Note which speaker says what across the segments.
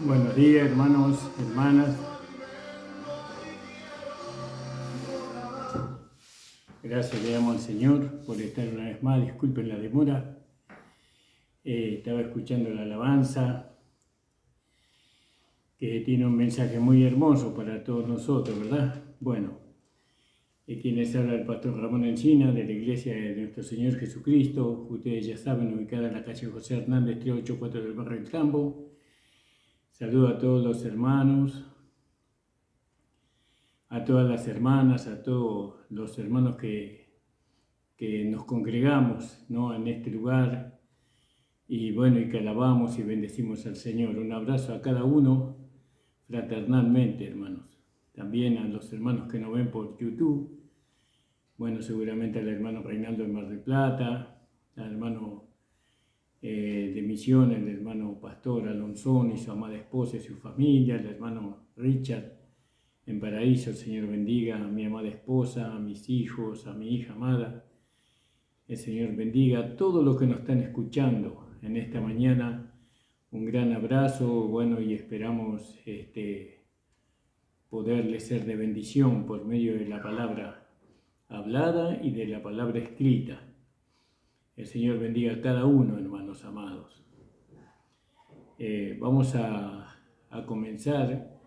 Speaker 1: Buenos días, hermanos, hermanas. Gracias le damos al Señor por estar una vez más. Disculpen la demora. Estaba escuchando la alabanza, que tiene un mensaje muy hermoso para todos nosotros, ¿verdad? Bueno, quien les habla el pastor Ramón Encina, de la Iglesia de Nuestro Señor Jesucristo. Ustedes ya saben, ubicada en la calle José Hernández, 384 del barrio del Campo. Saludo a todos los hermanos, a todas las hermanas, a todos los hermanos que nos congregamos, ¿no?, en este lugar, y bueno, y que alabamos y bendecimos al Señor. Un abrazo a cada uno fraternalmente, hermanos. También a los hermanos que nos ven por YouTube. Bueno, seguramente al hermano Reinaldo de Mar del Plata, al hermano de Misiones, el hermano Pastor Alonzón y su amada esposa y su familia, el hermano Richard en Paraíso. El Señor bendiga a mi amada esposa, a mis hijos, a mi hija amada. El Señor bendiga a todos los que nos están escuchando en esta mañana. Un gran abrazo, bueno, y esperamos poderles ser de bendición por medio de la palabra hablada y de la palabra escrita. El Señor bendiga a cada uno, hermanos amados. Vamos a comenzar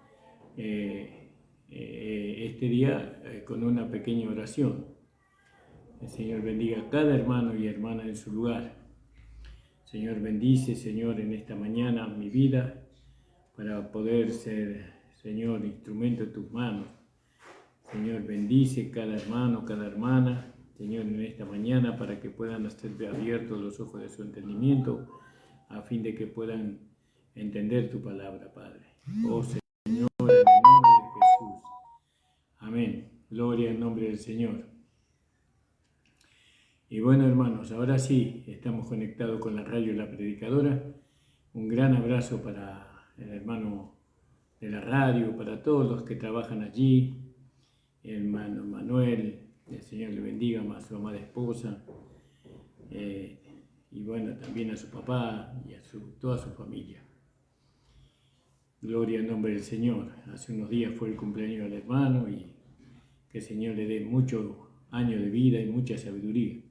Speaker 1: este día con una pequeña oración. El Señor bendiga a cada hermano y hermana en su lugar. Señor, bendice, Señor, en esta mañana mi vida para poder ser, Señor, instrumento de tus manos. Señor, bendice cada hermano, cada hermana, Señor, en esta mañana para que puedan ser abiertos los ojos de su entendimiento a fin de que puedan entender tu palabra, Padre. Oh Señor, en el nombre de Jesús. Amén. Gloria al nombre del Señor. Y bueno, hermanos, ahora sí, estamos conectados con la radio La Predicadora. Un gran abrazo para el hermano de la radio, para todos los que trabajan allí, el hermano Manuel, el Señor le bendiga, a su amada esposa, y bueno, también a su papá y a toda su familia. Gloria al nombre del Señor. Hace unos días fue el cumpleaños del hermano y que el Señor le dé muchos años de vida y mucha sabiduría.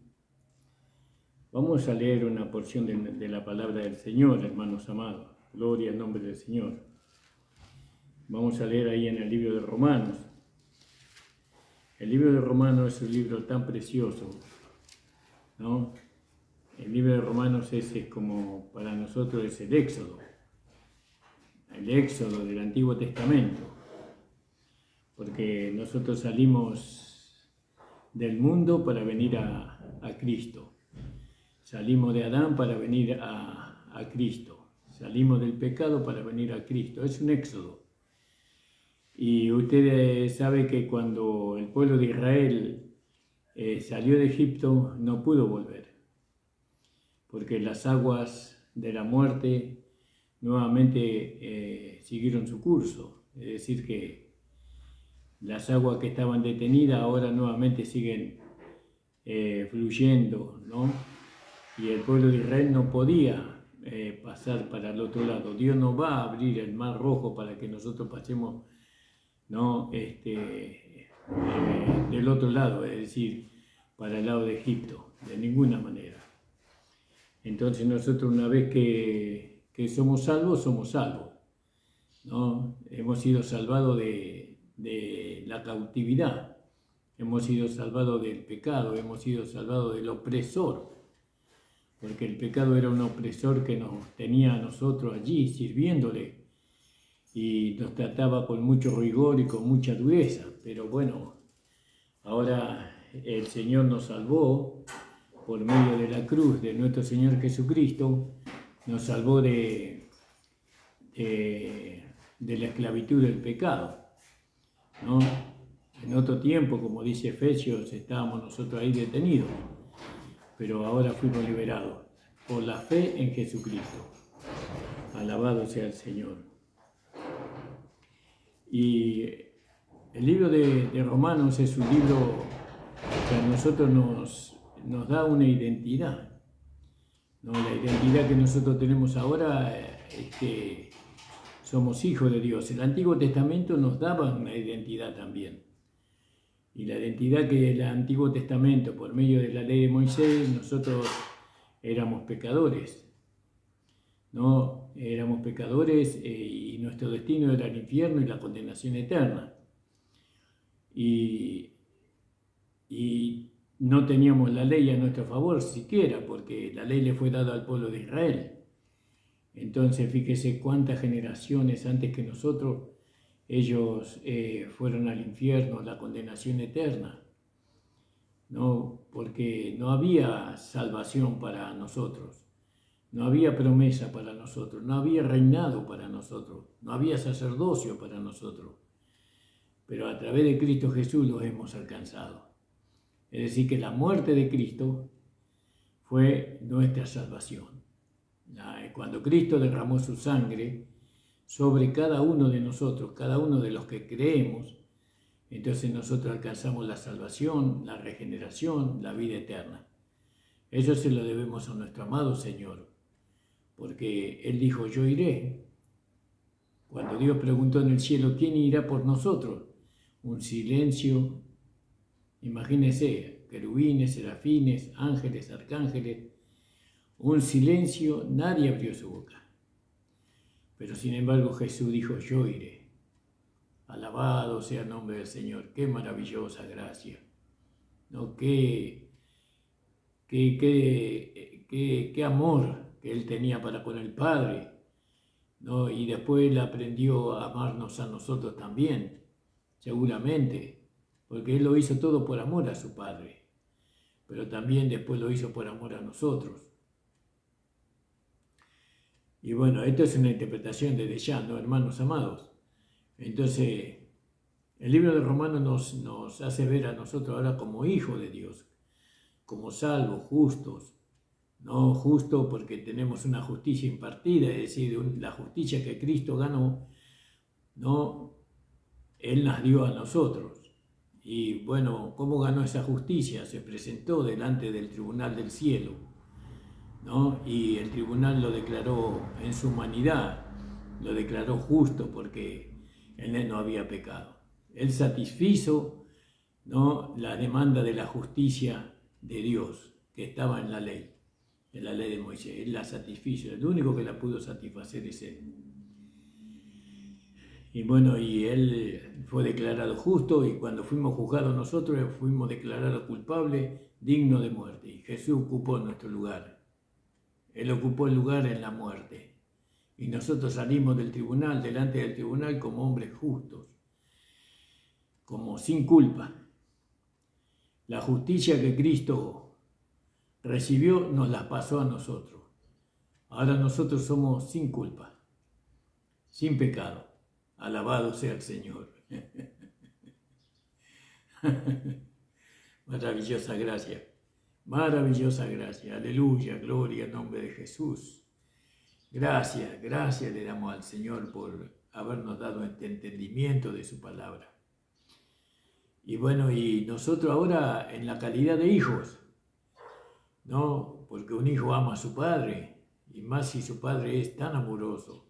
Speaker 1: Vamos a leer una porción de la palabra del Señor, hermanos amados. Gloria al nombre del Señor. Vamos a leer ahí en el libro de Romanos. El libro de Romanos es un libro tan precioso, ¿no? El libro de Romanos es como para nosotros es el Éxodo del Antiguo Testamento, porque nosotros salimos del mundo para venir a Cristo. Salimos de Adán para venir a Cristo. Salimos del pecado para venir a Cristo. Es un éxodo. Y ustedes saben que cuando el pueblo de Israel salió de Egipto, no pudo volver. Porque las aguas de la muerte nuevamente siguieron su curso. Es decir, que las aguas que estaban detenidas ahora nuevamente siguen fluyendo, ¿no? Y el pueblo de Israel no podía pasar para el otro lado. Dios no va a abrir el mar rojo para que nosotros pasemos, ¿no?, del otro lado, es decir, para el lado de Egipto, de ninguna manera. Entonces nosotros, una vez que somos salvos, ¿no? Hemos sido salvados de la cautividad, hemos sido salvados del pecado, hemos sido salvados del opresor, porque el pecado era un opresor que nos tenía a nosotros allí sirviéndole y nos trataba con mucho rigor y con mucha dureza. Pero bueno, ahora el Señor nos salvó por medio de la cruz de nuestro Señor Jesucristo, nos salvó de la esclavitud del pecado, ¿no? En otro tiempo, como dice Efesios, estábamos nosotros ahí detenidos, pero ahora fuimos liberados por la fe en Jesucristo. Alabado sea el Señor. Y el libro de Romanos es un libro que a nosotros nos da una identidad, ¿no? La identidad que nosotros tenemos ahora es que somos hijos de Dios. El Antiguo Testamento nos daba una identidad también. Y la identidad que el Antiguo Testamento, por medio de la ley de Moisés, nosotros éramos pecadores. ¿No? Éramos pecadores y nuestro destino era el infierno y la condenación eterna. Y no teníamos la ley a nuestro favor siquiera, porque la ley le fue dada al pueblo de Israel. Entonces, fíjese cuántas generaciones antes que nosotros, ellos fueron al infierno, la condenación eterna, ¿no? Porque no había salvación para nosotros, no había promesa para nosotros, no había reinado para nosotros, no había sacerdocio para nosotros. Pero a través de Cristo Jesús los hemos alcanzado. Es decir, que la muerte de Cristo fue nuestra salvación. Cuando Cristo derramó su sangre sobre cada uno de nosotros, cada uno de los que creemos, entonces nosotros alcanzamos la salvación, la regeneración, la vida eterna. Eso se lo debemos a nuestro amado Señor, porque Él dijo, yo iré. Cuando Dios preguntó en el cielo, ¿quién irá por nosotros? Un silencio, imagínense, querubines, serafines, ángeles, arcángeles, un silencio, nadie abrió su boca. Pero sin embargo Jesús dijo, yo iré. Alabado sea el nombre del Señor, qué maravillosa gracia, ¿no? Qué amor que Él tenía para con el Padre, ¿no? Y después Él aprendió a amarnos a nosotros también, seguramente, porque Él lo hizo todo por amor a su Padre, pero también después lo hizo por amor a nosotros. Y bueno, esto es una interpretación desde ya, ¿no, hermanos amados? Entonces, el libro de Romanos nos hace ver a nosotros ahora como hijos de Dios, como salvos, justos, no justo porque tenemos una justicia impartida, es decir, la justicia que Cristo ganó, no, Él nos dio a nosotros. Y bueno, ¿cómo ganó esa justicia? Se presentó delante del tribunal del cielo, ¿no? Y el tribunal lo declaró en su humanidad, lo declaró justo porque en Él no había pecado. Él satisfizo, ¿no?, la demanda de la justicia de Dios que estaba en la ley de Moisés. Él la satisfizo, el único que la pudo satisfacer es Él. Y bueno, y Él fue declarado justo y cuando fuimos juzgados nosotros fuimos declarados culpables, dignos de muerte. Y Jesús ocupó nuestro lugar. Él ocupó el lugar en la muerte. Y nosotros salimos del tribunal, delante del tribunal, como hombres justos, como sin culpa. La justicia que Cristo recibió nos la pasó a nosotros. Ahora nosotros somos sin culpa, sin pecado. Alabado sea el Señor. Maravillosa gracia. Maravillosa gracia. Aleluya, gloria al nombre de Jesús. Gracias, gracias le damos al Señor por habernos dado este entendimiento de su palabra. Y bueno, y nosotros ahora en la calidad de hijos, ¿no? Porque un hijo ama a su padre, y más si su padre es tan amoroso.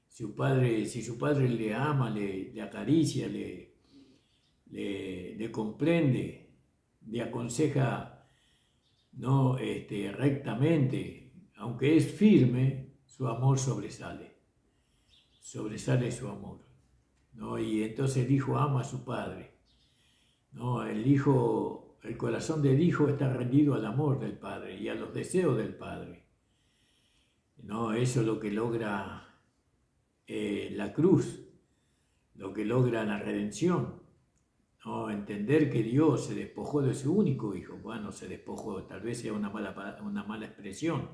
Speaker 1: Si su padre le ama, le acaricia, le comprende, le aconseja, ¿no?, rectamente, aunque es firme, su amor sobresale su amor, ¿no? Y entonces el hijo ama a su padre, ¿no? El corazón del hijo está rendido al amor del padre y a los deseos del padre, ¿no? Eso es lo que logra la cruz, lo que logra la redención, ¿no? Entender que Dios se despojó de su único hijo. Bueno, se despojó, tal vez sea una mala expresión,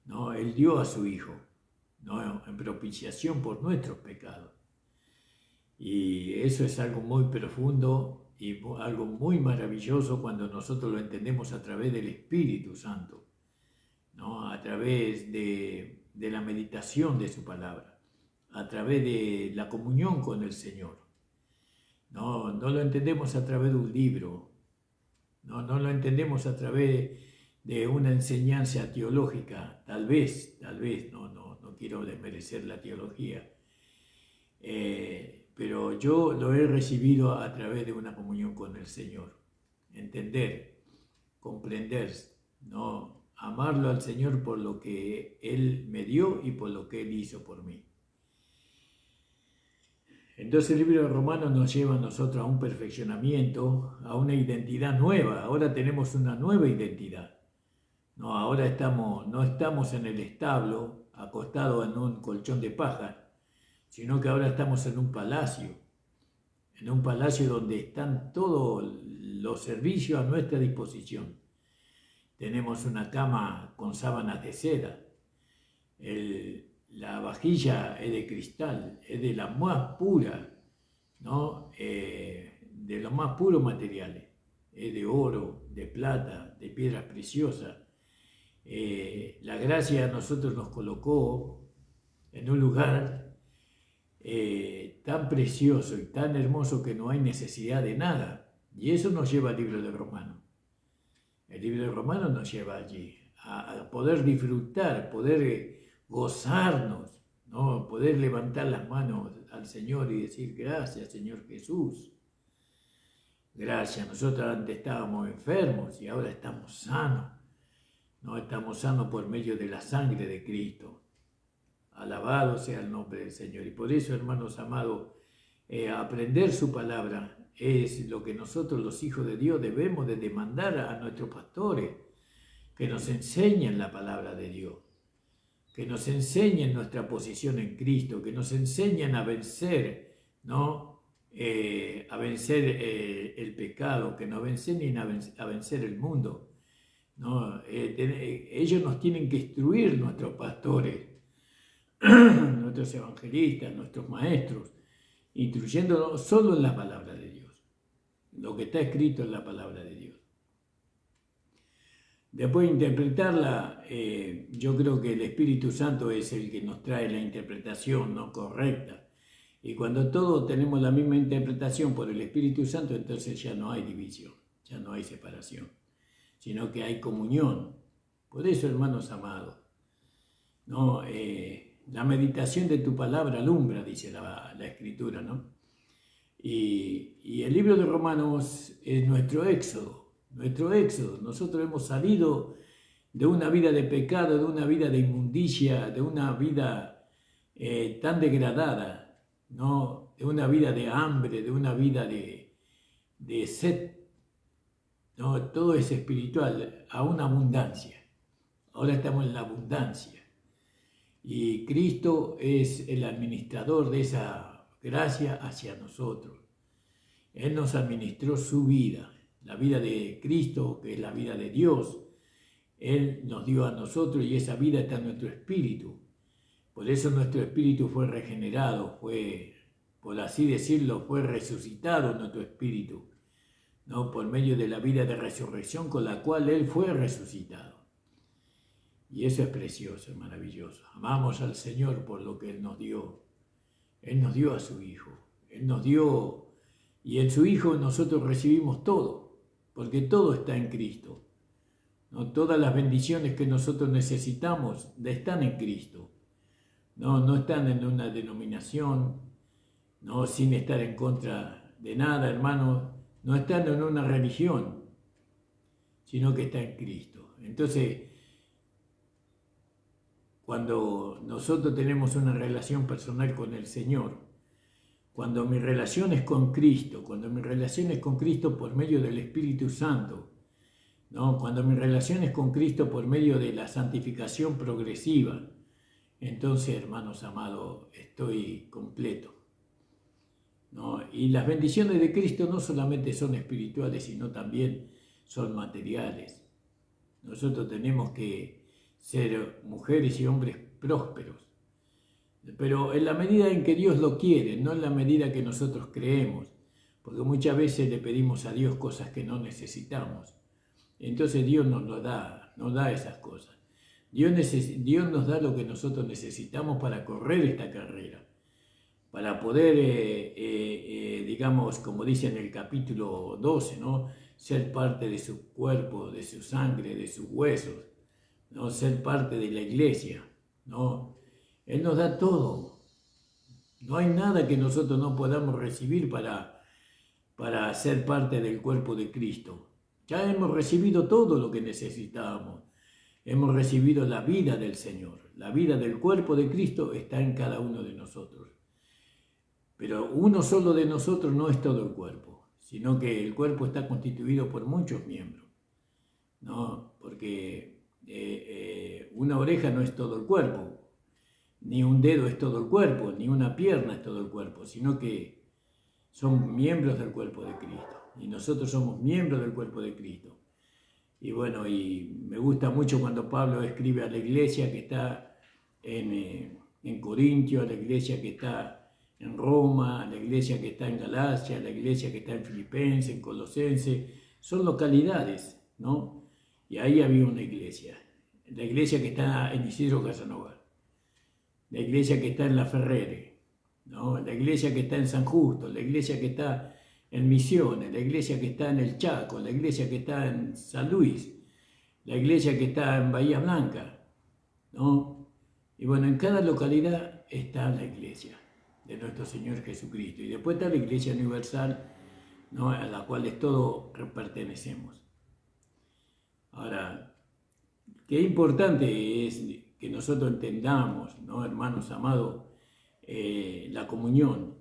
Speaker 1: ¿no? Él dio a su hijo, ¿no?, en propiciación por nuestros pecados. Y eso es algo muy profundo y algo muy maravilloso cuando nosotros lo entendemos a través del Espíritu Santo, ¿no?, a través de la meditación de su palabra, a través de la comunión con el Señor. No lo entendemos a través de un libro, no lo entendemos a través de una enseñanza teológica, tal vez, no quiero desmerecer la teología,
Speaker 2: pero yo lo he recibido a través de una comunión con el Señor. Entender, comprender, ¿no? Amarlo al Señor por lo que Él me dio y por lo que Él hizo por mí. Entonces el libro de Romanos nos lleva a nosotros a un perfeccionamiento, a una identidad nueva. Ahora tenemos una nueva identidad. No, ahora no estamos en el establo, acostados en un colchón de paja, sino que ahora estamos en un palacio donde están todos los servicios a nuestra disposición. Tenemos una cama con sábanas de seda, la vajilla es de cristal, es de la más pura, ¿no? De los más puros materiales, es de oro, de plata, de piedras preciosas. La gracia a nosotros nos colocó en un lugar tan precioso y tan hermoso que no hay necesidad de nada. Y eso nos lleva al libro de Romanos. El libro de Romanos nos lleva allí, a poder disfrutar, poder gozarnos, ¿no? Poder levantar las manos al Señor y decir: gracias, Señor Jesús. Gracias, nosotros antes estábamos enfermos y ahora estamos sanos. No estamos sanos por medio de la sangre de Cristo. Alabado sea el nombre del Señor. Y por eso, hermanos amados, aprender su palabra es lo que nosotros, los hijos de Dios, debemos de demandar a nuestros pastores, que nos enseñen la palabra de Dios, que nos enseñen nuestra posición en Cristo, que nos enseñen a vencer, ¿no? A vencer el pecado, que nos enseñen a vencer el mundo, ¿no? Ellos nos tienen que instruir, nuestros pastores, nuestros evangelistas, nuestros maestros, instruyéndonos solo en la palabra de Dios, lo que está escrito en la palabra de Dios. Después de interpretarla, yo creo que el Espíritu Santo es el que nos trae la interpretación, ¿no?, correcta. Y cuando todos tenemos la misma interpretación por el Espíritu Santo, entonces ya no hay división, ya no hay separación, sino que hay comunión. Por eso, hermanos amados, ¿no? La meditación de tu palabra alumbra, dice la Escritura, ¿no? Y el libro de Romanos es nuestro éxodo. Nosotros hemos salido de una vida de pecado, de una vida de inmundicia, de una vida tan degradada, ¿no? De una vida de hambre, de una vida de sed, ¿no? Todo es espiritual, a una abundancia. Ahora estamos en la abundancia. Y Cristo es el administrador de esa gracia hacia nosotros. Él nos administró su vida, la vida de Cristo, que es la vida de Dios. Él nos dio a nosotros y esa vida está en nuestro espíritu. Por eso nuestro espíritu fue regenerado, fue, por así decirlo, fue resucitado nuestro espíritu, ¿no? Por medio de la vida de resurrección con la cual Él fue resucitado. Y eso es precioso, es maravilloso. Amamos al Señor por lo que Él nos dio. Él nos dio a su Hijo. Él nos dio, y en su Hijo nosotros recibimos todo, porque todo está en Cristo, ¿no? Todas las bendiciones que nosotros necesitamos están en Cristo. No están en una denominación, no, sin estar en contra de nada, hermano. No están en una religión, sino que está en Cristo. Entonces, cuando nosotros tenemos una relación personal con el Señor, cuando mi relación es con Cristo, por medio del Espíritu Santo, ¿no? Cuando mi relación es con Cristo por medio de la santificación progresiva, entonces, hermanos amados, estoy completo, ¿no? Y las bendiciones de Cristo no solamente son espirituales, sino también son materiales. Nosotros tenemos que ser mujeres y hombres prósperos, pero en la medida en que Dios lo quiere, no en la medida que nosotros creemos, porque muchas veces le pedimos a Dios cosas que no necesitamos. Entonces Dios nos da esas cosas. Dios nos da lo que nosotros necesitamos para correr esta carrera, para poder, digamos, como dice en el capítulo 12, ¿no?, ser parte de su cuerpo, de su sangre, de sus huesos, ¿no?, ser parte de la iglesia, ¿no? Él nos da todo, No hay nada que nosotros no podamos recibir para ser parte del cuerpo de Cristo. Ya hemos recibido todo lo que necesitábamos. Hemos recibido la vida del Señor. La vida del cuerpo de Cristo está en cada uno de nosotros. Pero uno solo de nosotros no es todo el cuerpo, sino que el cuerpo está constituido por muchos miembros, ¿no? Porque una oreja no es todo el cuerpo, ni un dedo es todo el cuerpo, ni una pierna es todo el cuerpo, sino que son miembros del cuerpo de Cristo. Y nosotros somos miembros del cuerpo de Cristo. Y bueno, y me gusta mucho cuando Pablo escribe a la iglesia que está en Corintio, a la iglesia que está en Roma, a la iglesia que está en Galacia, a la iglesia que está en Filipenses, en Colosenses. Son localidades, ¿no? Y ahí había una iglesia. La iglesia que está en Isidro Casanova, la iglesia que está en La Ferrere, ¿no? La iglesia que está en San Justo, la iglesia que está en Misiones, la iglesia que está en el Chaco, la iglesia que está en San Luis, la iglesia que está en Bahía Blanca, ¿no? Y bueno, en cada localidad está la iglesia de nuestro Señor Jesucristo. Y después está la iglesia universal, ¿no? A la cual todos pertenecemos. Ahora, qué importante es que nosotros entendamos, ¿no, hermanos amados, la comunión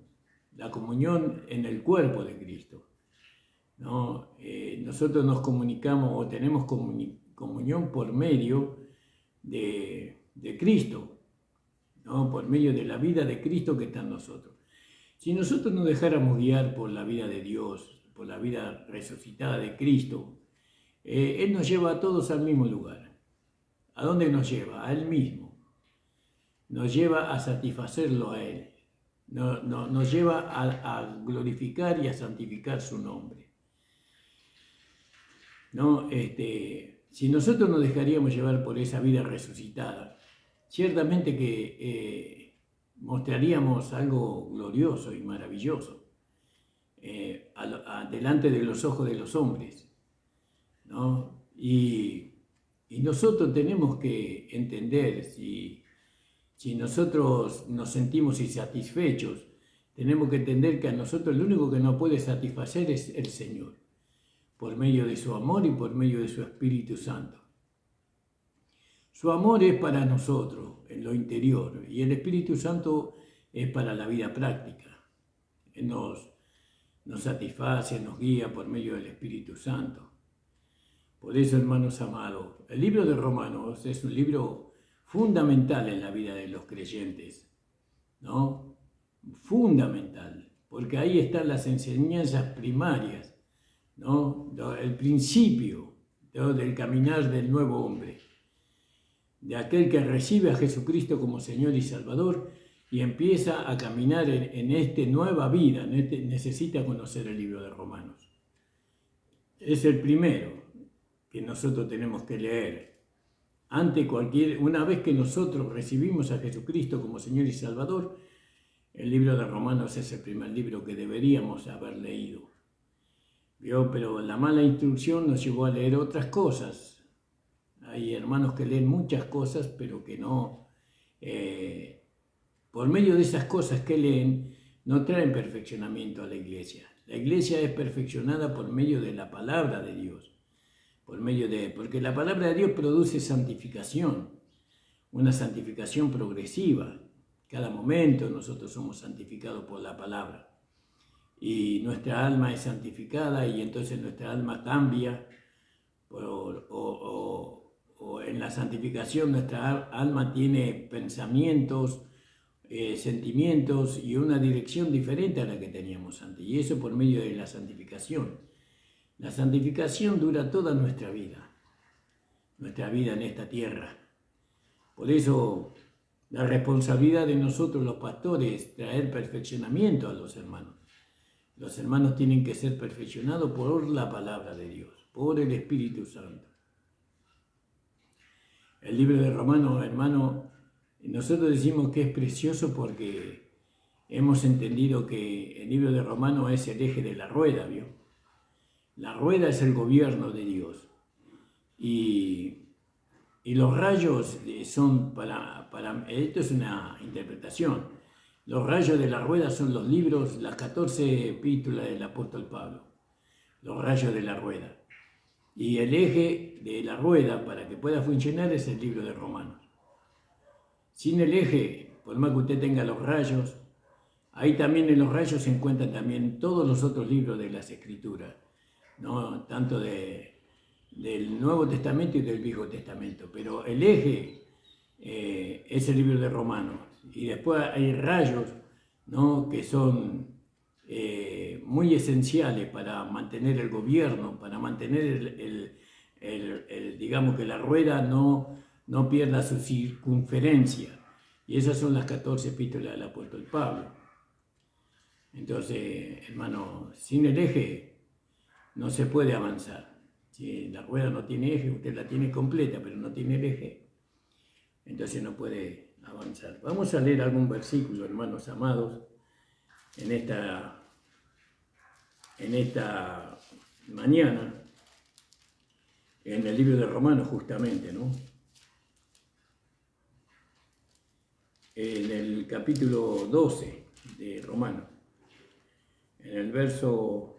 Speaker 2: en el cuerpo de Cristo, ¿no? Nosotros nos comunicamos o tenemos comunión por medio de Cristo, ¿no? Por medio de la vida de Cristo que está en nosotros. Si nosotros nos dejáramos guiar por la vida de Dios, por la vida resucitada de Cristo, Él nos lleva a todos al mismo lugar. ¿A dónde nos lleva? A Él mismo. Nos lleva a satisfacerlo a Él. Nos lleva a glorificar y a santificar su nombre. ¿No? Si nosotros nos dejaríamos llevar por esa vida resucitada, ciertamente que mostraríamos algo glorioso y maravilloso delante de los ojos de los hombres, ¿no? Y nosotros tenemos que entender, si nosotros nos sentimos insatisfechos, tenemos que entender que a nosotros lo único que nos puede satisfacer es el Señor, por medio de su amor y por medio de su Espíritu Santo. Su amor es para nosotros, en lo interior, y el Espíritu Santo es para la vida práctica. Nos satisface, nos guía por medio del Espíritu Santo. Por eso, hermanos amados, el libro de Romanos es un libro fundamental en la vida de los creyentes, ¿no? Fundamental, porque ahí están las enseñanzas primarias, ¿no? El principio, ¿no?, del caminar del nuevo hombre, de aquel que recibe a Jesucristo como Señor y Salvador y empieza a caminar en esta nueva vida, necesita conocer el libro de Romanos. Es el primero que nosotros tenemos que leer. Una vez que nosotros recibimos a Jesucristo como Señor y Salvador, el libro de Romanos es el primer libro que deberíamos haber leído. ¿Vio? Pero la mala instrucción nos llevó a leer otras cosas. Hay hermanos que leen muchas cosas, pero que no, por medio de esas cosas que leen, no traen perfeccionamiento a la iglesia. La iglesia es perfeccionada por medio de la palabra de Dios, porque la palabra de Dios produce santificación, una santificación progresiva. Cada momento nosotros somos santificados por la palabra. Y nuestra alma es santificada y entonces nuestra alma cambia o en la santificación nuestra alma tiene pensamientos, sentimientos y una dirección diferente a la que teníamos antes. Y eso por medio de la santificación. La santificación dura toda nuestra vida en esta tierra. Por eso la responsabilidad de nosotros los pastores es traer perfeccionamiento a los hermanos. Los hermanos tienen que ser perfeccionados por la palabra de Dios, por el Espíritu Santo. El libro de Romanos, hermano, nosotros decimos que es precioso porque hemos entendido que el libro de Romanos es el eje de la rueda, ¿vio? La rueda es el gobierno de Dios. Y los rayos son esto es una interpretación. Los rayos de la rueda son los libros, las 14 epístolas del apóstol Pablo. Los rayos de la rueda. Y el eje de la rueda, para que pueda funcionar, es el libro de Romanos. Sin el eje, por más que usted tenga los rayos, ahí también en los rayos se encuentran también todos los otros libros de las Escrituras, ¿no? Tanto del Nuevo Testamento y del Viejo Testamento. Pero el eje es el libro de Romanos. Y después hay rayos, ¿no? Que son muy esenciales para mantener el gobierno, para mantener digamos que la rueda no pierda su circunferencia. Y esas son las 14 epístolas del apóstol Pablo. Entonces, hermano, sin el eje no se puede avanzar. Si la rueda no tiene eje, usted la tiene completa, pero no tiene el eje, entonces no puede avanzar. Vamos a leer algún versículo, hermanos amados, en esta mañana, en el libro de Romanos justamente, ¿no? En el capítulo 12 de Romanos, en el verso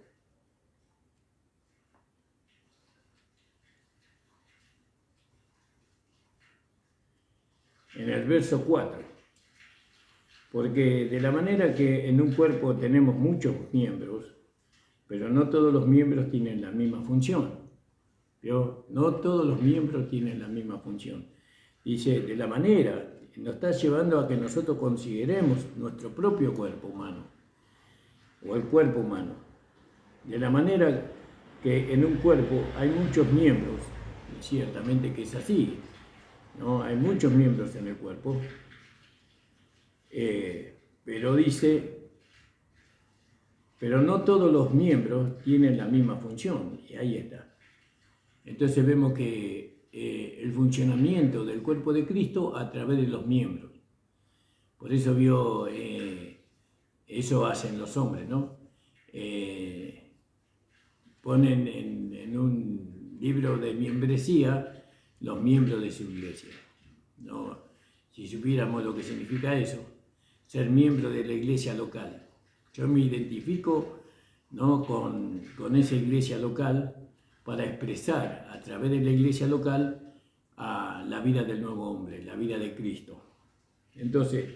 Speaker 2: 4, porque de la manera que en un cuerpo tenemos muchos miembros, pero no todos los miembros tienen la misma función. ¿Vio? No todos los miembros tienen la misma función. Dice, de la manera, nos está llevando a que nosotros consideremos nuestro propio cuerpo humano, o el cuerpo humano. De la manera que en un cuerpo hay muchos miembros, y ciertamente que es así, ¿no? Hay muchos miembros en el cuerpo, pero dice, pero no todos los miembros tienen la misma función, y ahí está. Entonces vemos que el funcionamiento del cuerpo de Cristo a través de los miembros. Por eso eso hacen los hombres, ¿no? Ponen en un libro de membresía los miembros de su iglesia, ¿no? Si supiéramos lo que significa eso, ser miembro de la iglesia local. Yo me identifico, ¿no? con esa iglesia local para expresar a través de la iglesia local a la vida del nuevo hombre, la vida de Cristo. Entonces,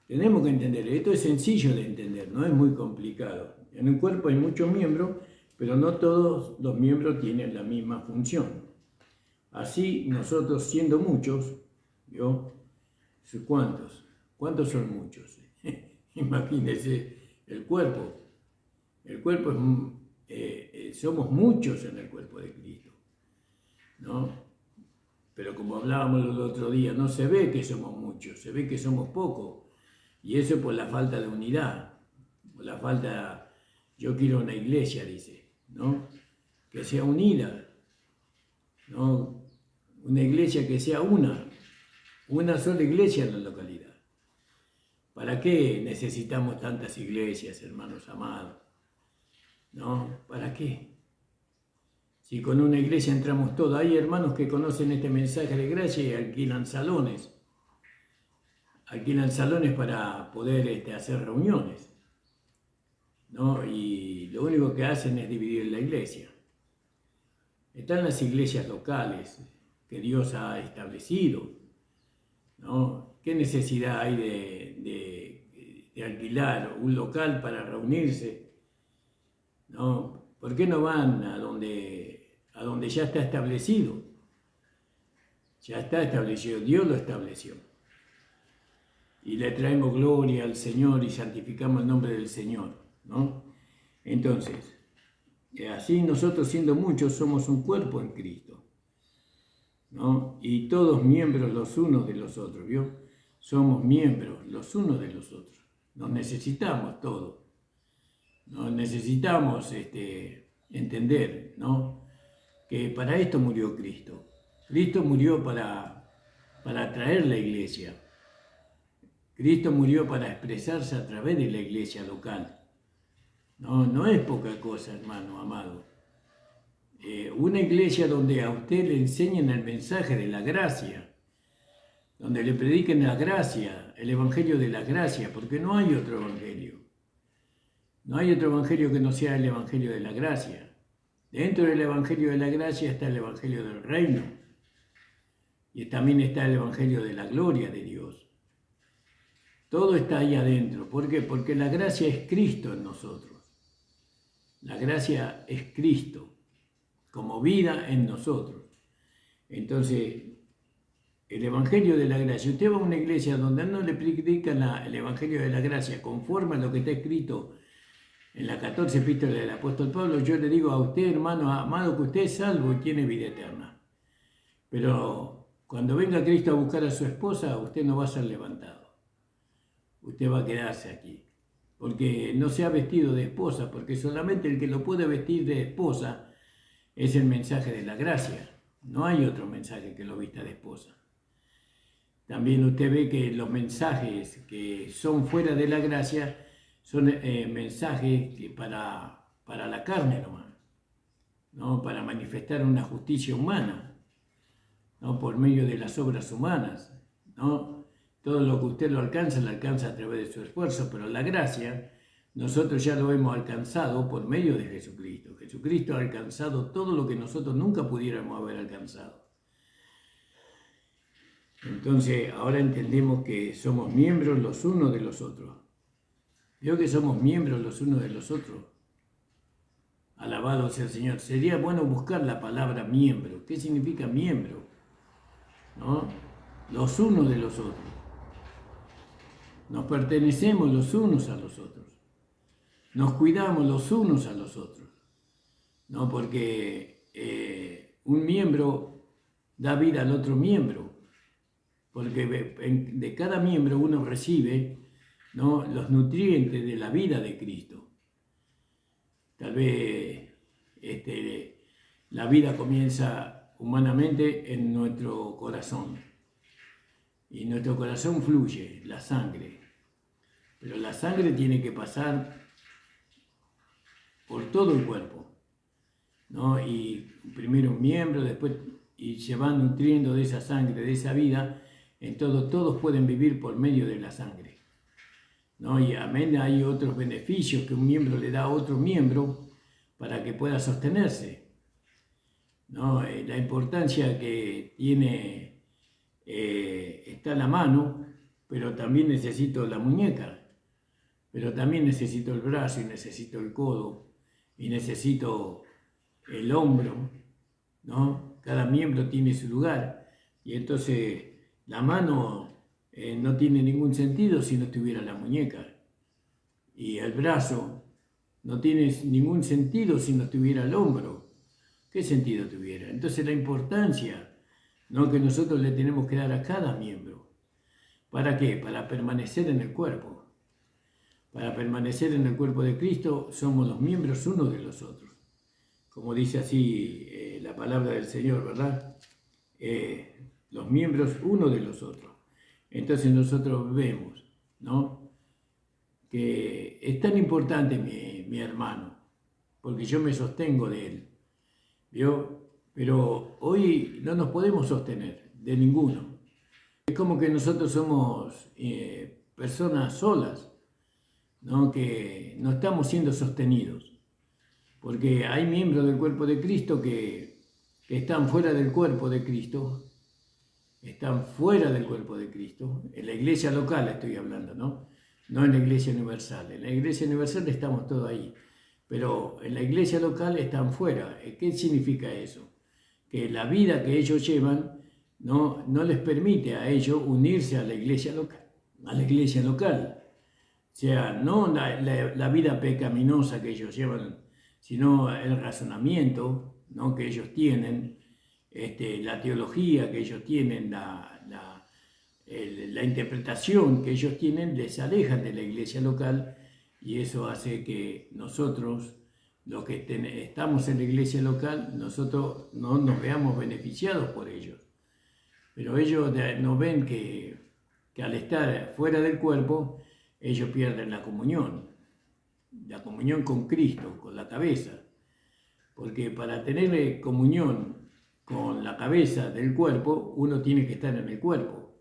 Speaker 2: tenemos que entender, esto es sencillo de entender, no es muy complicado. En un cuerpo hay muchos miembros, pero no todos los miembros tienen la misma función. Así, nosotros siendo muchos, ¿yo? ¿Cuántos? ¿Cuántos son muchos? Imagínense el cuerpo. El cuerpo somos muchos en el cuerpo de Cristo, ¿no? Pero como hablábamos el otro día, no se ve que somos muchos, se ve que somos pocos. Y eso por la falta de unidad, por la falta, yo quiero una iglesia, dice, ¿no? Que sea unida, ¿no? Una iglesia que sea una sola iglesia en la localidad. ¿Para qué necesitamos tantas iglesias, hermanos amados? ¿No? ¿Para qué? Si con una iglesia entramos todos, hay hermanos que conocen este mensaje de gracia y alquilan salones. Alquilan salones para poder hacer reuniones, ¿no? Y lo único que hacen es dividir la iglesia. Están las iglesias locales que Dios ha establecido, ¿no? ¿Qué necesidad hay de alquilar un local para reunirse? ¿No? ¿Por qué no van a donde ya está establecido? Ya está establecido, Dios lo estableció. Y le traemos gloria al Señor y santificamos el nombre del Señor, ¿no? Entonces, así nosotros siendo muchos somos un cuerpo en Cristo, ¿no? Y todos miembros los unos de los otros, ¿vio? Somos miembros los unos de los otros. Nos necesitamos todos. Nos necesitamos entender, ¿no? Que para esto murió Cristo. Cristo murió para traer la iglesia. Cristo murió para expresarse a través de la iglesia local. No es poca cosa, hermano amado. Una iglesia donde a usted le enseñan el mensaje de la gracia, donde le prediquen la gracia, el evangelio de la gracia, porque no hay otro evangelio. No hay otro evangelio que no sea el evangelio de la gracia. Dentro del evangelio de la gracia está el evangelio del reino y también está el evangelio de la gloria de Dios. Todo está ahí adentro. ¿Por qué? Porque la gracia es Cristo en nosotros. La gracia es Cristo como vida en nosotros. Entonces, el evangelio de la gracia, usted va a una iglesia donde no le predican el evangelio de la gracia conforme a lo que está escrito en la 14 epístola del apóstol Pablo, yo le digo a usted, hermano amado, que usted es salvo y tiene vida eterna. Pero cuando venga Cristo a buscar a su esposa, usted no va a ser levantado. Usted va a quedarse aquí. Porque no se ha vestido de esposa, porque solamente el que lo puede vestir de esposa es el mensaje de la gracia. No hay otro mensaje que lo vista de esposa. También usted ve que los mensajes que son fuera de la gracia son mensajes que para la carne nomás, ¿no? Para manifestar una justicia humana, ¿no? Por medio de las obras humanas, ¿no? Todo lo que usted lo alcanza a través de su esfuerzo, pero la gracia nosotros ya lo hemos alcanzado por medio de Jesucristo. Jesucristo ha alcanzado todo lo que nosotros nunca pudiéramos haber alcanzado. Entonces ahora entendemos que somos miembros los unos de los otros. Veo que somos miembros los unos de los otros. Alabado sea el Señor. Sería bueno buscar la palabra miembro. ¿Qué significa miembro? ¿No? Los unos de los otros. Nos pertenecemos los unos a los otros. Nos cuidamos los unos a los otros. ¿No? Porque un miembro da vida al otro miembro. Porque de cada miembro uno recibe, ¿no?, los nutrientes de la vida de Cristo. Tal vez la vida comienza humanamente en nuestro corazón. Y nuestro corazón fluye, la sangre. Pero la sangre tiene que pasar por todo el cuerpo, ¿no? Y primero un miembro, después, y se va nutriendo de esa sangre, de esa vida. Entonces todos pueden vivir por medio de la sangre, ¿no? Y amén, hay otros beneficios que un miembro le da a otro miembro para que pueda sostenerse, ¿no? La importancia que tiene está la mano, pero también necesito la muñeca, pero también necesito el brazo y necesito el codo y necesito el hombro, ¿no? Cada miembro tiene su lugar y entonces la mano no tiene ningún sentido si no tuviera la muñeca. Y el brazo no tiene ningún sentido si no tuviera el hombro. ¿Qué sentido tuviera? Entonces la importancia, ¿no?, que nosotros le tenemos que dar a cada miembro. ¿Para qué? Para permanecer en el cuerpo. Para permanecer en el cuerpo de Cristo somos los miembros unos de los otros. Como dice así la palabra del Señor, ¿verdad? Los miembros uno de los otros. Entonces nosotros vemos, ¿no?, que es tan importante mi hermano, porque yo me sostengo de él, ¿vio? Pero hoy no nos podemos sostener de ninguno. Es como que nosotros somos personas solas, ¿no?, que no estamos siendo sostenidos, porque hay miembros del cuerpo de Cristo que están fuera del cuerpo de Cristo. Están fuera del cuerpo de Cristo, en la iglesia local estoy hablando, ¿no? No en la iglesia universal. En la iglesia universal estamos todos ahí, pero en la iglesia local están fuera. ¿Qué significa eso? Que la vida que ellos llevan no les permite a ellos unirse a la iglesia local. O sea, no la vida pecaminosa que ellos llevan, sino el razonamiento, ¿no?, que ellos tienen, la teología que ellos tienen, la interpretación que ellos tienen, les alejan de la iglesia local, y eso hace que nosotros, los que estamos en la iglesia local, nosotros no nos veamos beneficiados por ellos. Pero ellos no ven que al estar fuera del cuerpo, ellos pierden la comunión con Cristo, con la cabeza. Porque para tener comunión con la cabeza del cuerpo, uno tiene que estar en el cuerpo.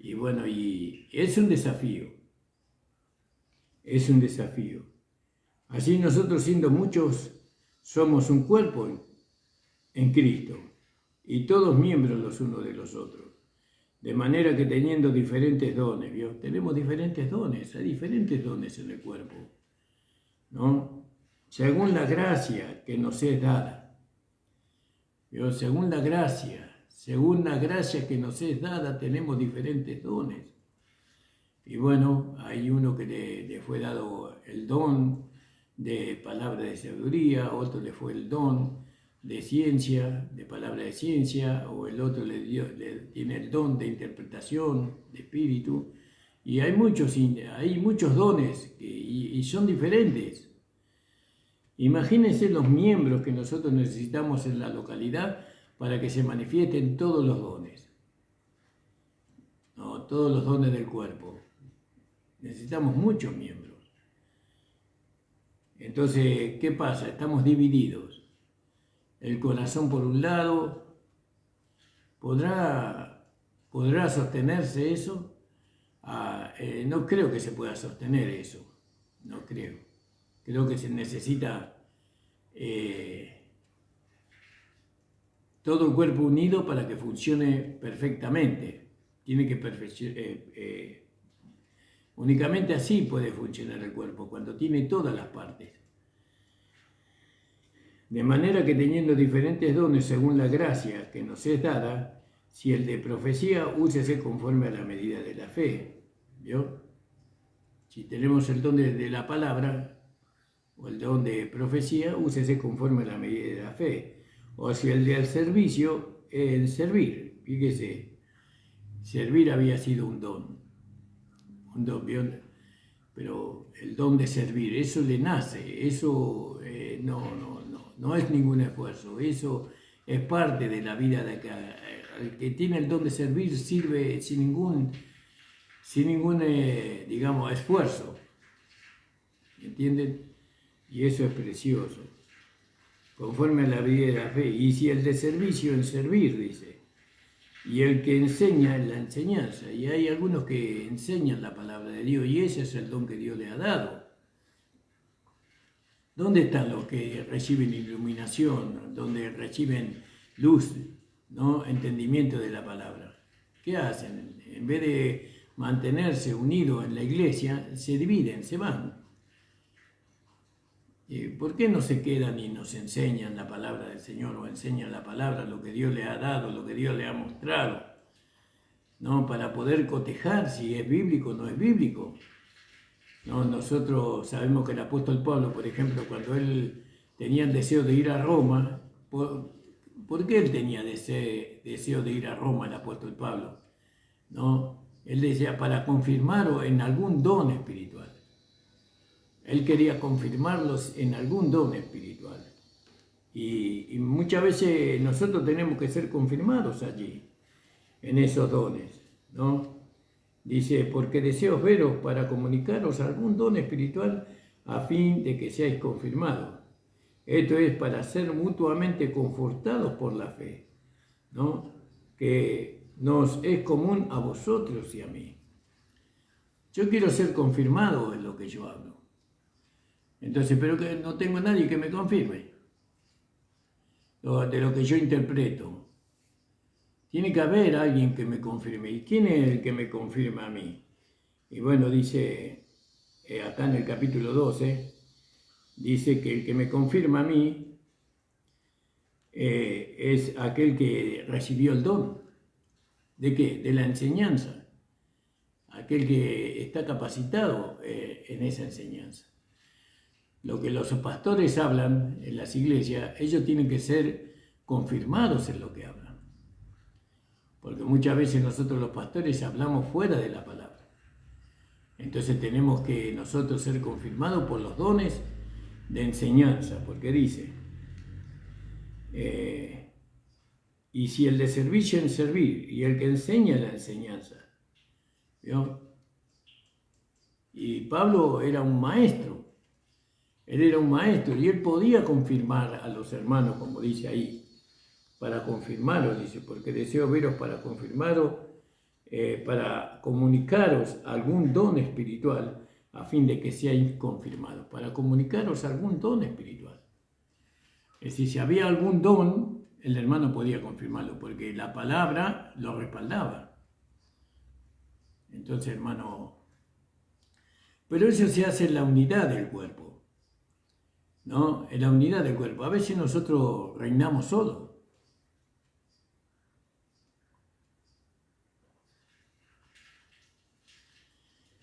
Speaker 2: Y bueno, y es un desafío. Es un desafío. Así nosotros, siendo muchos, somos un cuerpo en Cristo y todos miembros los unos de los otros. De manera que teniendo diferentes dones, ¿vio? Tenemos diferentes dones, hay diferentes dones en el cuerpo, ¿no? Según la gracia que nos es dada, ¿vio? Según la gracia que nos es dada, tenemos diferentes dones. Y bueno, hay uno que le fue dado el don de palabra de sabiduría, otro le fue el don de ciencia, de palabra de ciencia, o el otro tiene el don de interpretación, de espíritu, y hay muchos dones y son diferentes. Imagínense los miembros que nosotros necesitamos en la localidad para que se manifiesten todos los dones, ¿no? Todos los dones del cuerpo. Necesitamos muchos miembros. Entonces, ¿qué pasa? Estamos divididos. El corazón por un lado, ¿podrá sostenerse eso? No creo que se pueda sostener eso, no creo. Creo que se necesita todo el cuerpo unido para que funcione perfectamente. Tiene que únicamente así puede funcionar el cuerpo, cuando tiene todas las partes. De manera que teniendo diferentes dones según la gracia que nos es dada, si el de profecía, úsese conforme a la medida de la fe. ¿Vio? Si tenemos el don de la palabra o el don de profecía, úsese conforme a la medida de la fe. O si el del servicio, el servir. Fíjese, servir había sido un don, ¿vio? Pero el don de servir, eso le nace, eso no es ningún esfuerzo, eso es parte de la vida de acá. El que tiene el don de servir sirve sin ningún digamos, esfuerzo, ¿entienden? Y eso es precioso, conforme a la vida de la fe. Y si el de servicio en servir, dice, y el que enseña en la enseñanza, y hay algunos que enseñan la palabra de Dios, y ese es el don que Dios le ha dado. ¿Dónde están los que reciben iluminación, donde reciben luz, ¿no? Entendimiento de la palabra? ¿Qué hacen? En vez de mantenerse unidos en la iglesia, se dividen, se van. ¿Por qué no se quedan y nos enseñan la palabra del Señor, o enseñan la palabra, lo que Dios le ha dado, lo que Dios le ha mostrado, ¿no? Para poder cotejar si es bíblico o no es bíblico. No, nosotros sabemos que el apóstol Pablo, por ejemplo, cuando él tenía el deseo de ir a Roma, ¿por qué él tenía deseo de ir a Roma, el apóstol Pablo? ¿No? Él decía, para confirmarlo en algún don espiritual. Él quería confirmarlos en algún don espiritual. Y muchas veces nosotros tenemos que ser confirmados allí, en esos dones, ¿no? Dice, porque deseo veros para comunicaros algún don espiritual a fin de que seáis confirmados. Esto es para ser mutuamente confortados por la fe, ¿no? Que nos es común a vosotros y a mí. Yo quiero ser confirmado en lo que yo hablo. Entonces, pero que no tengo a nadie que me confirme de lo que yo interpreto. Tiene que haber alguien que me confirme. ¿Y quién es el que me confirma a mí? Y bueno, dice acá en el capítulo 12, dice que el que me confirma a mí es aquel que recibió el don. ¿De qué? De la enseñanza. Aquel que está capacitado en esa enseñanza. Lo que los pastores hablan en las iglesias, ellos tienen que ser confirmados en lo que hablan. Porque muchas veces nosotros los pastores hablamos fuera de la palabra. Entonces tenemos que nosotros ser confirmados por los dones de enseñanza, porque dice, y si el de servicio en servir, y el que enseña la enseñanza. ¿Vio? Y Pablo era un maestro. Él era un maestro y él podía confirmar a los hermanos, como dice ahí, para confirmaros, dice, porque deseo veros para confirmaros para comunicaros algún don espiritual a fin de que seáis confirmados, para comunicaros algún don espiritual. Es decir, si había algún don, el hermano podía confirmarlo, porque la palabra lo respaldaba. Entonces, hermano, pero eso se hace en la unidad del cuerpo, ¿no? En la unidad del cuerpo. A veces nosotros reinamos solos.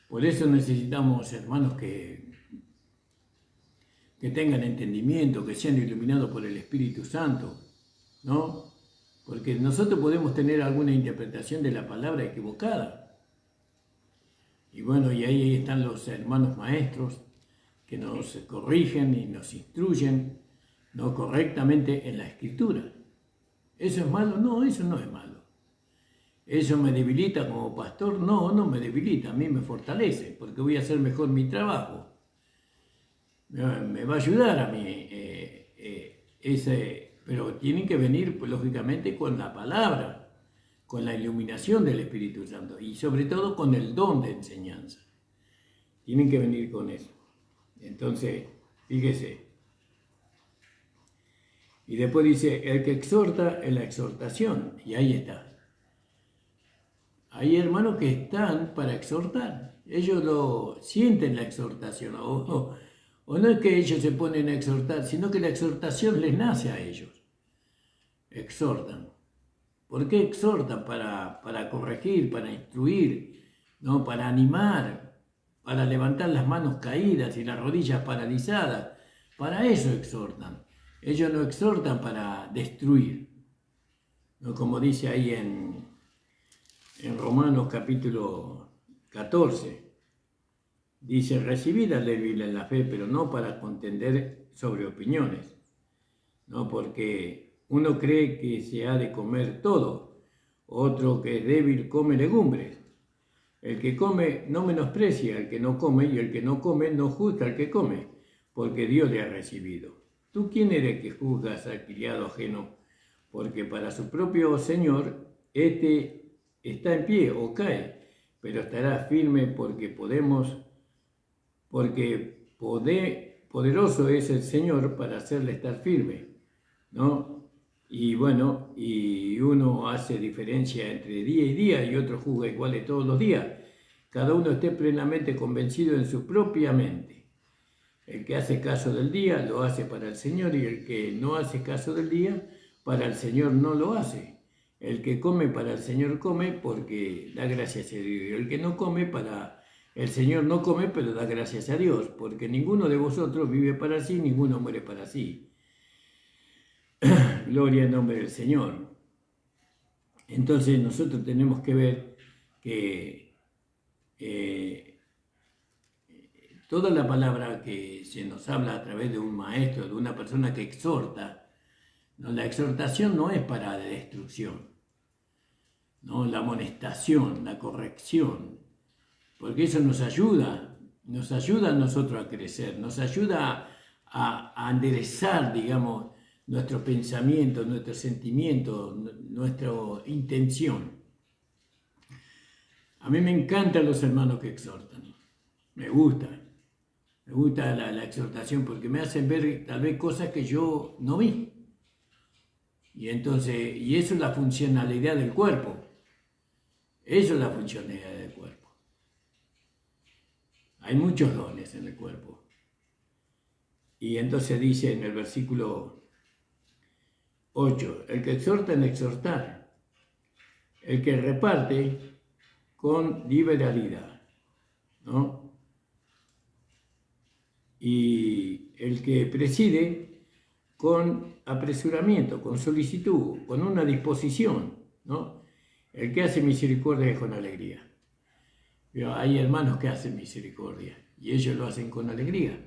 Speaker 2: Por eso necesitamos hermanos que tengan entendimiento, que sean iluminados por el Espíritu Santo, ¿no? Porque nosotros podemos tener alguna interpretación de la palabra equivocada. Y bueno, y ahí están los hermanos maestros que nos corrigen y nos instruyen, ¿no?, correctamente en la Escritura. ¿Eso es malo? No, eso no es malo. ¿Eso me debilita como pastor? No, no me debilita, a mí me fortalece, porque voy a hacer mejor mi trabajo. Me va a ayudar a mí, pero tienen que venir, pues, lógicamente, con la palabra, con la iluminación del Espíritu Santo y sobre todo con el don de enseñanza. Tienen que venir con eso. Entonces, fíjese. Y después dice, el que exhorta en la exhortación, y ahí está. Hay hermanos que están para exhortar, ellos lo sienten la exhortación, o no es que ellos se ponen a exhortar, sino que la exhortación les nace a ellos. Exhortan. ¿Por qué exhortan? Para corregir, para instruir, ¿no?, para animar, para levantar las manos caídas y las rodillas paralizadas. Para eso exhortan. Ellos no exhortan para destruir, ¿no?, como dice ahí en Romanos capítulo 14, dice, recibid al débil en la fe, pero no para contender sobre opiniones, ¿no? Porque uno cree que se ha de comer todo, otro que es débil come legumbres. El que come no menosprecia al que no come, y el que no come no juzga al que come, porque Dios le ha recibido. ¿Tú quién eres que juzgas al criado ajeno? Porque para su propio Señor, está en pie o cae, pero estará firme poderoso es el Señor para hacerle estar firme, ¿no? Y bueno, y uno hace diferencia entre día y día y otro juzga iguales todos los días. Cada uno esté plenamente convencido en su propia mente. El que hace caso del día lo hace para el Señor, y el que no hace caso del día, para el Señor no lo hace. El que come para el Señor come porque da gracias a Dios. El que no come para el Señor no come, pero da gracias a Dios, porque ninguno de vosotros vive para sí, ninguno muere para sí. Gloria al nombre del Señor. Entonces nosotros tenemos que ver que toda la palabra que se nos habla a través de un maestro, de una persona que exhorta, ¿no?, la exhortación no es para la destrucción, ¿no?, la amonestación, la corrección, porque eso nos ayuda a nosotros a crecer, nos ayuda a enderezar, digamos, nuestro pensamiento, nuestro sentimiento, nuestra intención. A mí me encantan los hermanos que exhortan, me gusta la exhortación, porque me hacen ver tal vez cosas que yo no vi. Y entonces, y eso es la funcionalidad del cuerpo. Eso es la funcionalidad del cuerpo. Hay muchos dones en el cuerpo. Y entonces dice en el versículo 8, el que exhorta en exhortar, el que reparte con liberalidad, ¿no? Y el que preside con apresuramiento, con solicitud, con una disposición, ¿no? El que hace misericordia es con alegría. Pero hay hermanos que hacen misericordia y ellos lo hacen con alegría.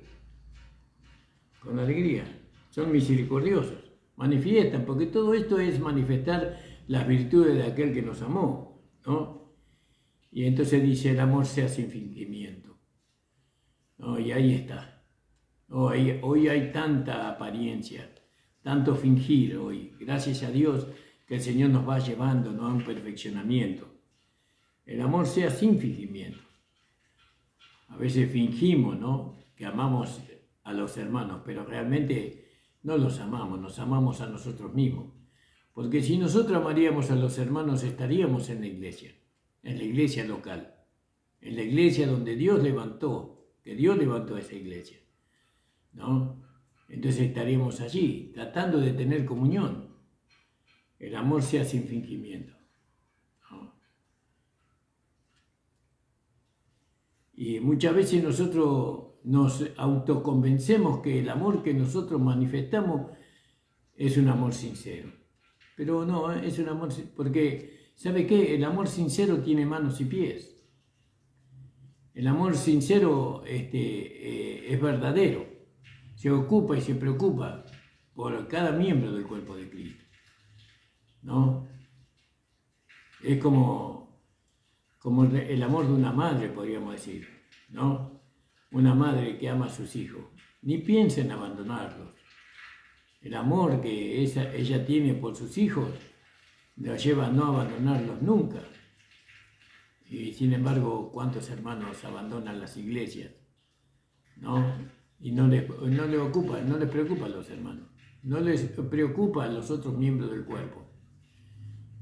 Speaker 2: Con alegría. Son misericordiosos. Manifiestan, porque todo esto es manifestar las virtudes de aquel que nos amó, ¿no? Y entonces dice, el amor sea sin fingimiento, ¿no? Y ahí está. Hoy hay tanta apariencia, tanto fingir hoy. Gracias a Dios que el Señor nos va llevando, ¿no?, a un perfeccionamiento. El amor sea sin fingimiento. A veces fingimos, ¿no?, que amamos a los hermanos, pero realmente no los amamos, nos amamos a nosotros mismos. Porque si nosotros amaríamos a los hermanos, estaríamos en la iglesia local, en la iglesia donde Dios levantó, que Dios levantó esa iglesia, ¿no? Entonces estaríamos allí, tratando de tener comunión. El amor sea sin fingimiento, ¿no? Y muchas veces nosotros nos autoconvencemos que el amor que nosotros manifestamos es un amor sincero. Pero no, es un amor, porque, ¿sabe qué? El amor sincero tiene manos y pies. El amor sincero es verdadero. Se ocupa y se preocupa por cada miembro del cuerpo de Cristo, ¿no? Es como el amor de una madre, podríamos decir, ¿no? Una madre que ama a sus hijos. Ni piensa en abandonarlos. El amor que ella tiene por sus hijos la lleva a no abandonarlos nunca. Y sin embargo, ¿cuántos hermanos abandonan las iglesias? ¿No? Y no les preocupa a los hermanos. No les preocupa a los otros miembros del cuerpo.